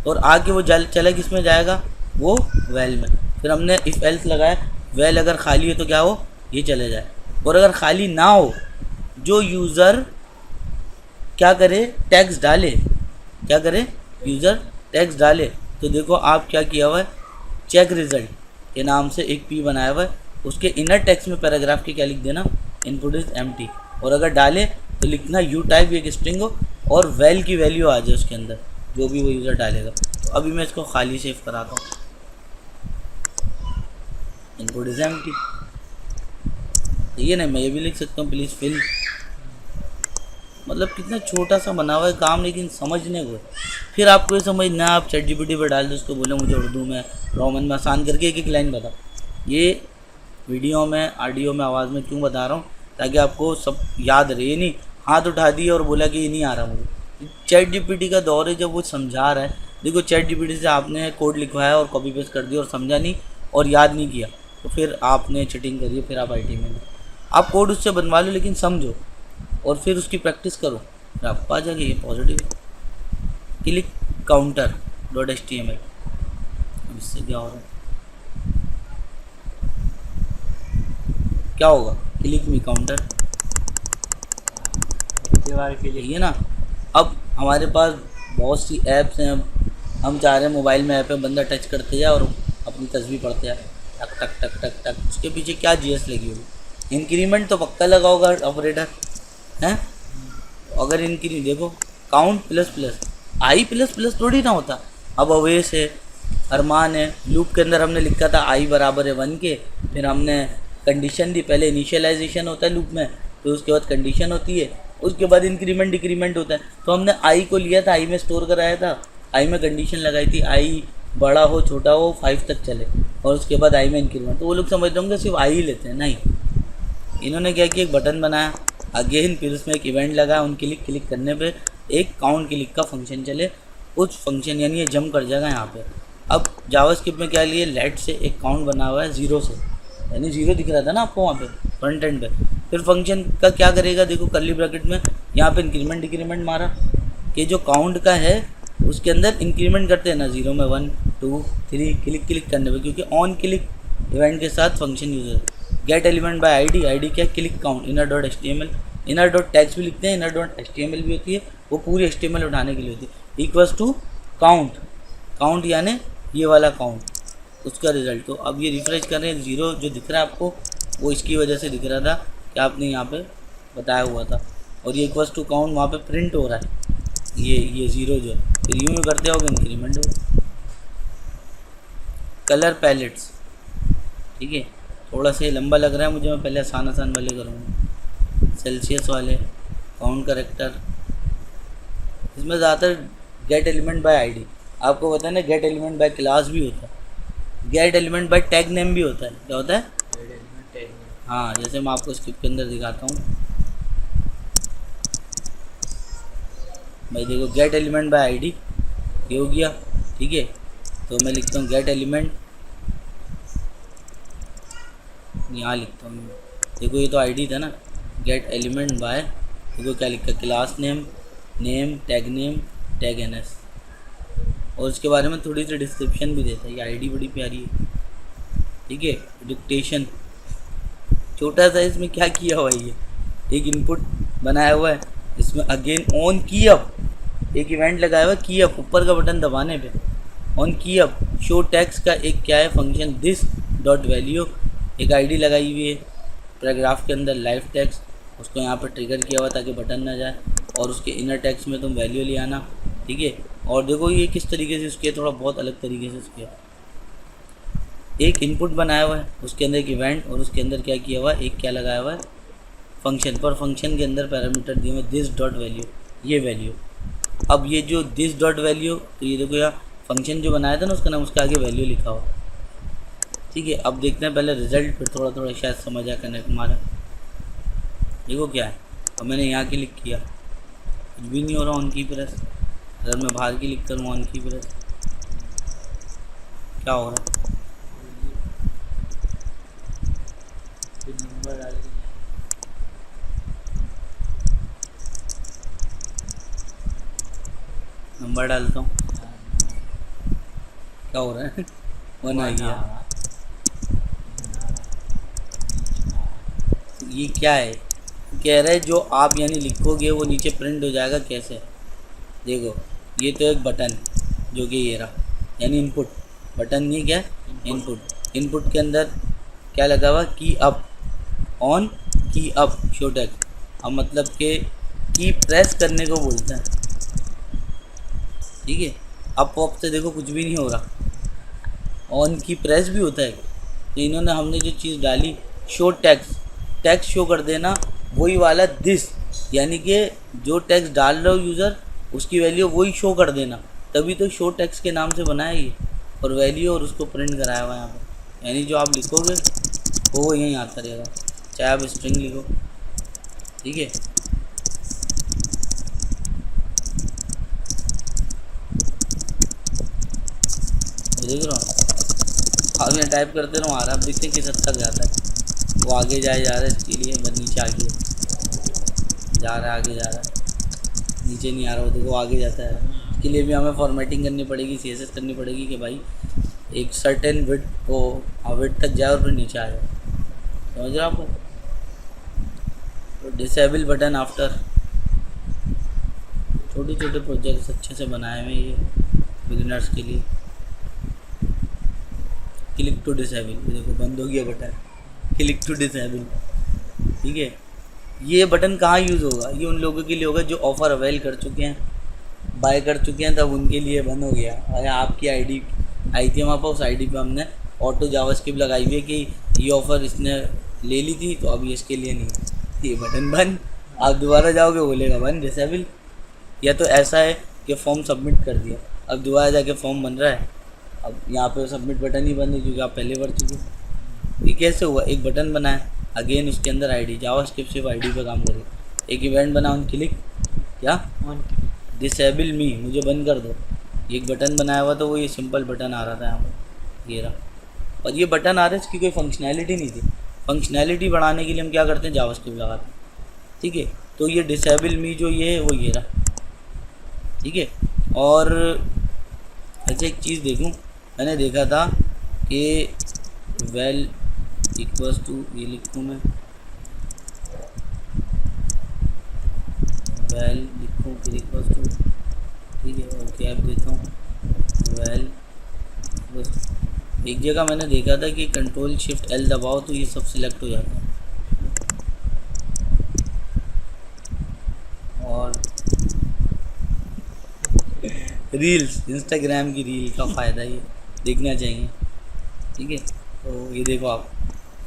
और आगे वो चला किस में जाएगा, वो वेल में। फिर हमने इफ़ एल्स लगाया, वेल अगर खाली है तो क्या हो, ये चले जाए, और अगर खाली ना हो, जो यूज़र क्या करे, टैग्स डाले, क्या करे, यूज़र टैग्स डाले, तो देखो आप क्या किया हुआ है, चेक रिजल्ट के नाम से एक P बनाया हुआ है, उसके इनर टेक्स्ट में पैराग्राफ के क्या लिख देना, इनपुट इज़ एम्प्टी, और अगर डाले तो लिखना यू टाइप एक स्ट्रिंग हो और वेल की वैल्यू आ जाए उसके अंदर, जो भी वो यूज़र डालेगा। तो अभी मैं इसको खाली सेव कराता हूँ, इनपुट इज़ एम्प्टी, ये नहीं, मैं ये भी लिख सकता हूँ प्लीज़ फिल, मतलब कितना छोटा सा बना हुआ है काम, लेकिन समझने को। फिर आपको ये समझना, आप चैट जीपीटी पर डाल दो, उसको बोलो मुझे उर्दू में रोमन में आसान करके एक एक लाइन बताओ। ये वीडियो में, ऑडियो में, आवाज़ में क्यों बता रहा हूँ, ताकि आपको सब याद रहे। ये नहीं हाथ उठा दिया और बोला कि ये नहीं आ रहा मुझे। चैट जीपीटी का दौर है जब वो समझा रहा है। देखो चैट जीपीटी से आपने कोड लिखवाया और कॉपी पेस्ट कर दिया और समझा नहीं और याद नहीं किया, तो फिर आपने चीटिंग करी, फिर आप IT में। आप कोड उससे बनवा लो लेकिन समझो, और फिर उसकी प्रैक्टिस करो, फिर आपको आ जाएगा ये पॉजिटिव। क्लिक काउंटर .html, अब इससे क्या हो रहा है, क्या होगा, क्लिक मी काउंटर, ये ना। अब हमारे पास बहुत सी ऐप्स हैं, अब हम चाह रहे हैं मोबाइल में ऐप है, बंदा टच करते जाए और अपनी तस्वीर पढ़ते जाए, टक टक टक टक टक, उसके पीछे क्या GS लगी होगी, इंक्रीमेंट तो पक्का लगा होगा ऑपरेटर हैं। अगर इनकी देखो काउंट प्लस प्लस, आई प्लस प्लस थोड़ी ना होता। अब अवेश है, अरमान है, लूप के अंदर हमने लिखा था आई बराबर है 1 के, फिर हमने कंडीशन दी, पहले इनिशियलाइजेशन होता है लूप में, फिर उसके बाद कंडीशन होती है, उसके बाद इंक्रीमेंट डिक्रीमेंट होता है। तो हमने आई को लिया था, आई में स्टोर कराया था, आई में कंडीशन लगाई थी, आई बड़ा हो छोटा हो 5 तक चले, और उसके बाद आई में इंक्रीमेंट। तो वो लोग समझते होंगे सिर्फ आई ही लेते हैं, नहीं, इन्होंने क्या किया, एक बटन बनाया अगेन, फिर उसमें एक इवेंट लगा, उनके लिए क्लिक करने पे एक काउंट क्लिक का फंक्शन चले, उस फंक्शन यानी ये जंप कर जाएगा यहाँ पे। अब जावास्क्रिप्ट में क्या लिए, लेट से एक काउंट बना हुआ है 0 से, यानी 0 दिख रहा था ना आपको वहाँ पे फ्रंट एंड पे। फिर फंक्शन का क्या करेगा, देखो कर्ली ब्रैकेट में यहाँ पे इंक्रीमेंट डिक्रीमेंट मारा कि जो काउंट का है उसके अंदर इंक्रीमेंट करते हैं ना, 0 में 1 2 3 क्लिक करने पे, क्योंकि ऑन क्लिक इवेंट के साथ फंक्शन यूज़ है। Get element by ID, ID क्या, click count, inner dot HTML, inner dot tags भी लिखते हैं, इनर डॉट एचटीएमएल भी होती है, वो पूरी एचटीएमएल उठाने के लिए होती है। इक्वल्स टू काउंट, काउंट यानी ये वाला काउंट, उसका रिजल्ट। तो अब ये रिफ्रेश कर रहे हैं, ज़ीरो जो दिख रहा है आपको वो इसकी वजह से दिख रहा था कि आपने यहाँ पे बताया हुआ था, और ये इक्वल्स टू काउंट वहाँ पे प्रिंट हो रहा है, ये ज़ीरो जो है, फिर यूँ करते होगे इंक्रीमेंट हो। कलर पैलेट्स, ठीक है, थोड़ा सा लंबा लग रहा है मुझे, मैं पहले आसान आसान वाले करूँगा। सेल्सियस वाले, काउंट करेक्टर, इसमें ज़्यादातर गेट एलिमेंट बाय आईडी, आपको पता है ना गेट एलिमेंट बाय क्लास भी होता है, get element bye tag name भी होता है। क्या होता है? हाँ, जैसे मैं आपको स्क्रिप्ट के अंदर दिखाता हूँ भाई, देखो गेट एलिमेंट बाय आईडी ये हो गया, ठीक है। तो मैं लिखता हूँ गेट एलिमेंट, यहाँ लिखता हूँ, देखो ये तो आईडी था ना, गेट एलिमेंट बाय, देखो क्या लिखा, class name, name, tag NS, और उसके बारे में थोड़ी सी डिस्क्रिप्शन भी देता है। ये आईडी बड़ी प्यारी है, ठीक है। डिक्टेशन छोटा सा, इसमें क्या किया हुआ है, ये एक इनपुट बनाया हुआ है, इसमें अगेन ऑन की अप, एक इवेंट लगाया हुआ है की अप, ऊपर का बटन दबाने पे ऑन की अप, शो टैक्स का एक क्या है फंक्शन, दिस डॉट वैल्यू, एक आईडी लगाई हुई है पैराग्राफ के अंदर, लाइव टैक्स, उसको यहाँ पर ट्रिगर किया हुआ ताकि बटन ना जाए, और उसके इनर टैक्स में तुम वैल्यू ले आना, ठीक है। और देखो ये किस तरीके से उसके थोड़ा बहुत अलग तरीके से उसके एक इनपुट बनाया हुआ है, उसके अंदर एक इवेंट, और उसके अंदर क्या किया हुआ है, एक क्या लगाया हुआ है फंक्शन, पर फंक्शन के अंदर पैरामीटर दिए हुए दिस डॉट वैल्यू, ये वैल्यू। अब ये जो दिस डॉट वैल्यू, तो ये देखो यहाँ फंक्शन जो बनाया था ना उसका नाम, उसके आगे वैल्यू लिखा हुआ, ठीक है। अब देखते हैं पहले रिजल्ट, फिर थोड़ा थोड़ा शायद समझ आ कनेक्ट हमारा। देखो क्या है, अब मैंने यहाँ क्लिक किया, कुछ भी नहीं हो रहा ऑन की प्रेस, अगर मैं बाहर की क्लिक करूँ ऑन की प्रेस, क्या हो रहा है, नंबर डालता हूँ, क्या हो रहा है, 1 आ गया। ये क्या है, कह रहा है जो आप यानी लिखोगे वो नीचे प्रिंट हो जाएगा, कैसे, देखो ये तो एक बटन जो कि ये रहा, यानी इनपुट, बटन नहीं क्या, इनपुट, इनपुट के अंदर क्या लगा हुआ, की अप, ऑन की अप, शो टैक्स, अब मतलब कि की प्रेस करने को बोलता है, ठीक है। अप ऑप से देखो कुछ भी नहीं हो रहा, ऑन की प्रेस भी होता है। तो इन्होंने हमने जो चीज़ डाली, शो टैक्स, टैक्स शो कर देना, वही वाला दिस, यानी कि जो टैक्स डाल रहा हो यूज़र उसकी वैल्यू वही शो कर देना, तभी तो शो टैक्स के नाम से बनाया ये, और वैल्यू और उसको प्रिंट कराया हुआ यहाँ पर, यानी जो आप लिखोगे वो यहीं आता रहेगा, चाहे आप स्ट्रिंग लिखो, ठीक है। देख रहा हूँ, अब मैं टाइप करते रहूँ आ रहा, अब देखते हैं किस हद तक जाता है, वो आगे जा रहा है, इसके लिए बस नीचे आगे जा रहा है, आगे जा रहा है, नीचे नहीं आ रहा, वो देखो आगे जाता है। इसके लिए भी हमें फॉर्मेटिंग करनी पड़ेगी, CSS करनी पड़ेगी कि भाई एक सर्टेन विड्थ को विड्थ तक जाए और फिर नीचे आ जाए, समझ रहे हो आपको। तो डिसेबल बटन आफ्टर, छोटे छोटे प्रोजेक्ट्स अच्छे से बनाए हुए ये बिगिनर्स के लिए। क्लिक टू डिसेबल, देखो बंद हो गया बटन, क्लिक टू डिसेबल, ठीक है। ये बटन कहाँ यूज़ होगा, ये उन लोगों के लिए होगा जो ऑफ़र अवेल कर चुके हैं, बाय कर चुके हैं, तब उनके लिए बंद हो गया। अरे आपकी आईडी आई थी हमारे पास, उस आईडी पे हमने ऑटो जावास्क्रिप्ट लगाई हुई है कि ये ऑफ़र इसने ले ली थी, तो अब ये इसके लिए नहीं, ये बटन बंद। आप दोबारा जाओगे बोलेगा बंद डिसेबल, या तो ऐसा है कि फॉर्म सबमिट कर दिया, अब दोबारा जाके फॉर्म बन रहा है, अब यहाँ पे सबमिट बटन ही बंद है क्योंकि आप पहले भर चुके। ये कैसे हुआ, एक बटन बनाया, अगेन उसके अंदर आईडी, जावास्क्रिप्ट सिर्फ आईडी पे काम करे, एक इवेंट बना ऑन क्लिक, क्या डिसेबल मी, मुझे बंद कर दो, एक बटन बनाया हुआ तो वो ये सिंपल बटन आ रहा था यहाँ पर, ये रहा, और ये बटन आ रहा है, इसकी कोई फंक्शनैलिटी नहीं थी। फंक्शनैलिटी बढ़ाने के लिए हम क्या करते हैं, जावास्क्रिप्ट लगाते हैं, ठीक है। तो ये डिसेबल मी जो ये है वो ये रहा, ठीक है। और ऐसे एक चीज़ देखूँ, मैंने देखा था कि वेल इक्वल्स टू, ये लिखूँ मैं, वैल लिखूँ, फिर इक्वल्स टू, ठीक है, और गैप देता हूँ, वैल बस। एक जगह मैंने देखा था कि कंट्रोल शिफ्ट एल दबाओ तो ये सब सिलेक्ट हो जाता है। और रील्स, इंस्टाग्राम की रील का फ़ायदा ये देखना चाहिए, ठीक है। तो ये देखो आप,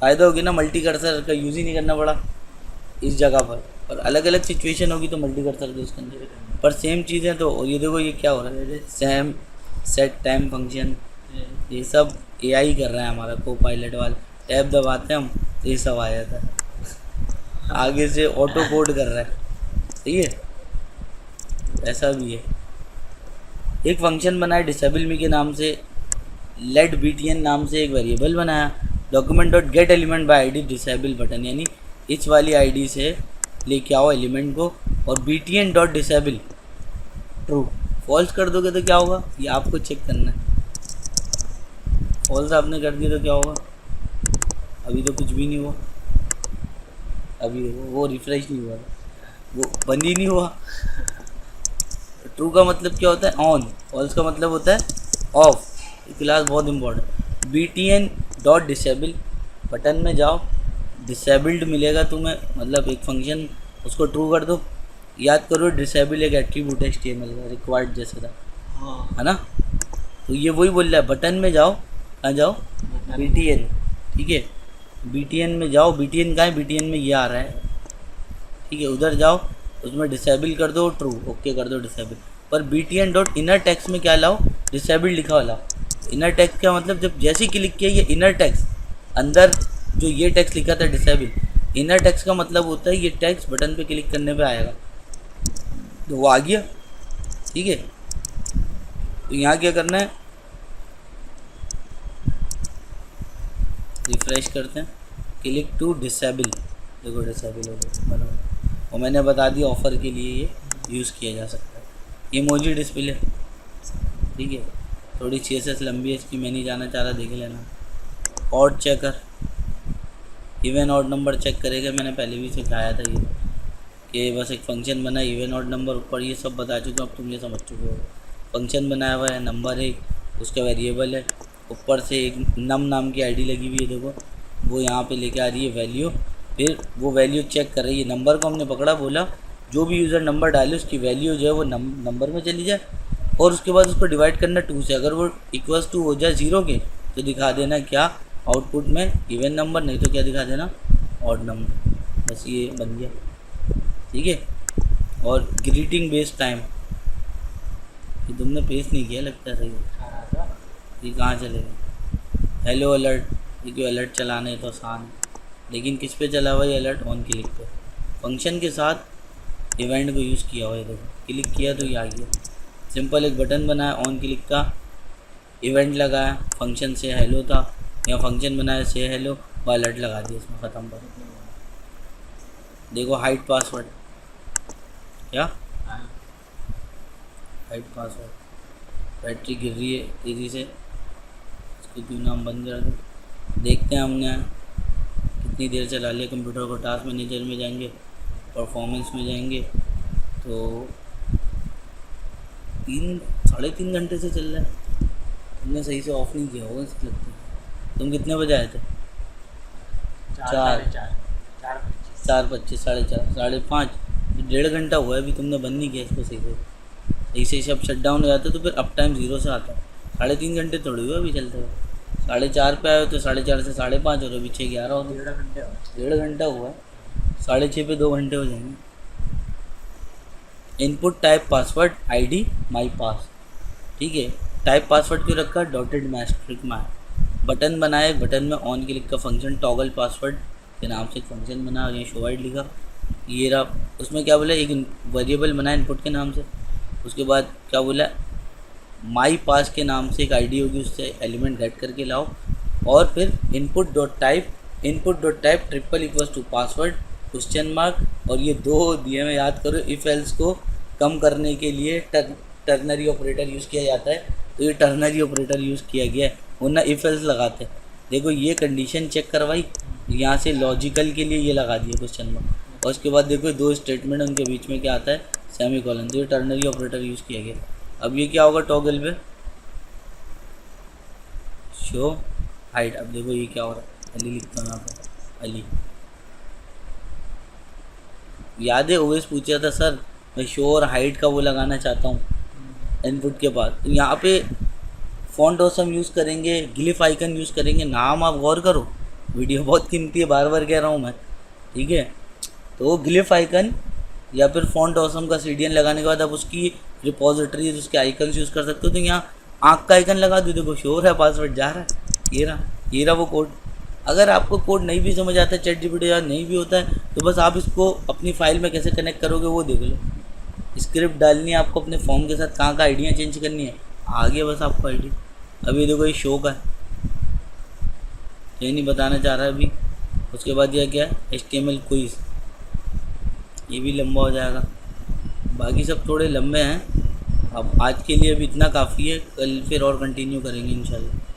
फ़ायदा होगी ना, मल्टी कर्सर का यूज़ ही नहीं करना पड़ा इस जगह पर। और अलग अलग सिचुएशन होगी तो मल्टी कर्सर यूज़ करना, पर सेम चीज़ें तो। ये देखो ये क्या हो रहा है, सेम सेट टाइम फंक्शन, ये सब एआई कर रहा है हमारा को पायलट वाला। टैब दबाते हैं हम तो ये सब आ जाता है, आगे से ऑटो कोड कर रहा है, सही है। ऐसा भी है। एक फंक्शन बनाया डिसेबल मी के नाम से, लेट btn नाम से एक वेरिएबल बनाया, document dot get element by ID disable button, यानी इस वाली आईडी से लेके आओ एलिमेंट को, और btn dot disable true. False कर दोगे तो क्या होगा, ये आपको चेक करना है। फॉल्स आपने कर दिया तो क्या होगा, अभी तो कुछ भी नहीं हुआ, अभी वो रिफ्रेश नहीं हुआ, वो बंद ही नहीं हुआ। ट्रू का मतलब क्या होता है, ऑन। फॉल्स का मतलब होता है ऑफ। क्लास बहुत important. btn dot disable button में जाओ, डिसेबल्ड मिलेगा तुम्हें, मतलब एक फंक्शन, उसको ट्रू कर दो। याद करो डिसेबल एक एट्रीब्यूट है HTML का, रिक्वायर्ड जैसे था, हाँ, है ना। तो ये वही बोल रहा है, बटन में जाओ, कहाँ जाओ, btn, ठीक है, btn में जाओ। btn कहाँ है, btn में ये आ रहा है, ठीक है, उधर जाओ, उसमें डिसेबल कर दो, ट्रू, ओके कर दो डिसेबल। पर btn डॉट इनर टेक्स्ट में क्या लाओ, डिसेबल लिखा वाला। इनर टेक्स्ट का मतलब, जब जैसे ही क्लिक किया ये इनर टेक्स्ट, अंदर जो ये टेक्स्ट लिखा था डिसेबल, इनर टेक्स्ट का मतलब होता है ये टेक्स्ट बटन पे क्लिक करने पे आएगा, तो वो आ गया, ठीक है। तो यहाँ क्या करना है, रिफ्रेश करते हैं, क्लिक टू डिसेबल, देखो डिसेबल हो गया बराबर। और मैंने बता दिया ऑफ़र के लिए ये यूज़ किया जा सकता है। इमोजी डिस्प्ले, ठीक है, थोड़ी CSS लंबी है इसकी, मैं नहीं जाना चाह रहा, देख लेना। Odd checker, even odd number check करेगा, मैंने पहले भी सिखाया था ये, कि बस एक फंक्शन बना, इवन ऑड नंबर, ऊपर ये सब बता चुका हूँ, अब तुम ये समझ चुके हो। फंक्शन बनाया हुआ है, नंबर है, उसका वेरिएबल है, ऊपर से एक नम नाम की आईडी लगी हुई है, देखो वो यहाँ पे लेके आ रही है वैल्यू, फिर वो वैल्यू चेक कर रही है। नंबर को हमने पकड़ा, बोला जो भी यूज़र नंबर डाले उसकी वैल्यू जो है वो नंबर में चली जाए, और उसके बाद उसको डिवाइड करना 2 से। अगर वो इक्वल्स टू हो जाए 0 के तो दिखा देना क्या आउटपुट में, इवन नंबर, नहीं तो क्या दिखा देना, ऑड नंबर। बस ये बन गया, ठीक है। और ग्रीटिंग बेस्ड टाइम, ये तुमने पेश नहीं किया लगता है, सही, ये कहाँ चलेगा। हेलो अलर्ट, ये क्यों अलर्ट चलाना है तो आसान है, लेकिन किस पे चला हुआ ये अलर्ट, ऑन क्लिक पे, फंक्शन के साथ इवेंट को यूज़ किया हुआ है, देखो क्लिक किया तो ये आ गया। सिंपल एक बटन बनाया ऑन क्लिक का, इवेंट लगाया, फंक्शन से हेलो था, या फंक्शन बनाया से हेलो, वो अलर्ट लगा दिया इसमें, ख़त्म कर। देखो हाइड पासवर्ड, क्या हाइड पासवर्ड, बैटरी गिर रही है तेज़ी से, इसको क्यों नाम बंद कर दो। देखते हैं हमने कितनी देर चला लिया कंप्यूटर को। टास्क मैनेजर में जाएंगे, परफॉर्मेंस में जाएंगे, तो 3-3.5 घंटे से चल रहा है। तुमने सही से ऑफ नहीं किया होगा इसलिए लगता है। तुम कितने बजे आए थे, 4:25, 4:30, 5:30, 1.5 घंटा हुआ है अभी, तुमने बंद नहीं किया इसको सही से सब शट डाउन हो जाता है तो फिर अप टाइम 0 से आता है। 3.5 घंटे थोड़ी हुआ अभी चलते हुए, 4:30 पे आए हो तो 4:30 से 5:30 और अभी 6:11 हो गए, 1.5 घंटा हुआ है, 6:30 पे 2 घंटे हो जाएंगे। इनपुट टाइप पासवर्ड आईडी माई पास, ठीक है। टाइप पासवर्ड क्यों रखा, डॉटेड मैस्ट्रिक में। बटन बनाया, बटन में ऑन क्लिक का फंक्शन, टॉगल पासवर्ड के नाम से एक फंक्शन बना, ये शो वाइड लिखा, ये रहा। उसमें क्या बोला, एक वेरिएबल बनाया इनपुट के नाम से, उसके बाद क्या बोला, माई पास के नाम से एक आईडी होगी, उससे एलिमेंट गेट करके लाओ, और फिर input dot type triple equals to password question mark, और ये 2 दिए में याद करो। इफ़ एल्स को कम करने के लिए टर्नरी ऑपरेटर यूज़ किया जाता है, तो ये टर्नरी ऑपरेटर यूज़ किया गया है, वरना इफ़ एल्स लगाते। देखो ये कंडीशन चेक करवाई, यहाँ से लॉजिकल के लिए ये लगा दिया क्वेश्चन मार्क, और उसके बाद देखो दो स्टेटमेंट उनके बीच में क्या आता है, सेमी कॉलन, तो ये टर्नरी ऑपरेटर यूज़ किया गया। अब ये क्या होगा टॉगल पे, शो हाइट। अब देखो ये क्या हो रहा है, अली लिखता हूँ यहाँ पर, अली। याद है ओवेस पूछा था सर मैं शो और हाइट का वो लगाना चाहता हूँ इनपुट के बाद, तो यहाँ पे फॉन्ट ऑसम यूज़ करेंगे, ग्लिफ आइकन यूज़ करेंगे, नाम आप गौर करो, वीडियो बहुत कीमती है, बार बार कह रहा हूँ मैं, ठीक है। तो ग्लिफ आइकन या फिर फॉन्ट ऑसम का सीडीएन लगाने के बाद आप उसकी रिपोजिटरी उसके आइकन्स यूज़ कर सकते हो। तो यहाँ आँख का आइकन लगा दो, देखो शोर है, पासवर्ड जा रहा है, ये रहा वो कोड। अगर आपको कोड नहीं भी समझ आता है, चैट जीपीटी या नहीं भी होता है, तो बस आप इसको अपनी फाइल में कैसे कनेक्ट करोगे वो देख लो। स्क्रिप्ट डालनी है आपको अपने फॉर्म के साथ, कहाँ आइडिया चेंज करनी है, आगे बस आपको आइडिया। अभी देखो ये शो का है, ये नहीं बताना चाह रहा है अभी। उसके बाद यह क्या है, HTML क्विज, ये भी लंबा हो जाएगा, बाकी सब थोड़े लंबे हैं। अब आज के लिए अभी इतना काफ़ी है, कल फिर और कंटिन्यू करेंगे इंशाल्लाह।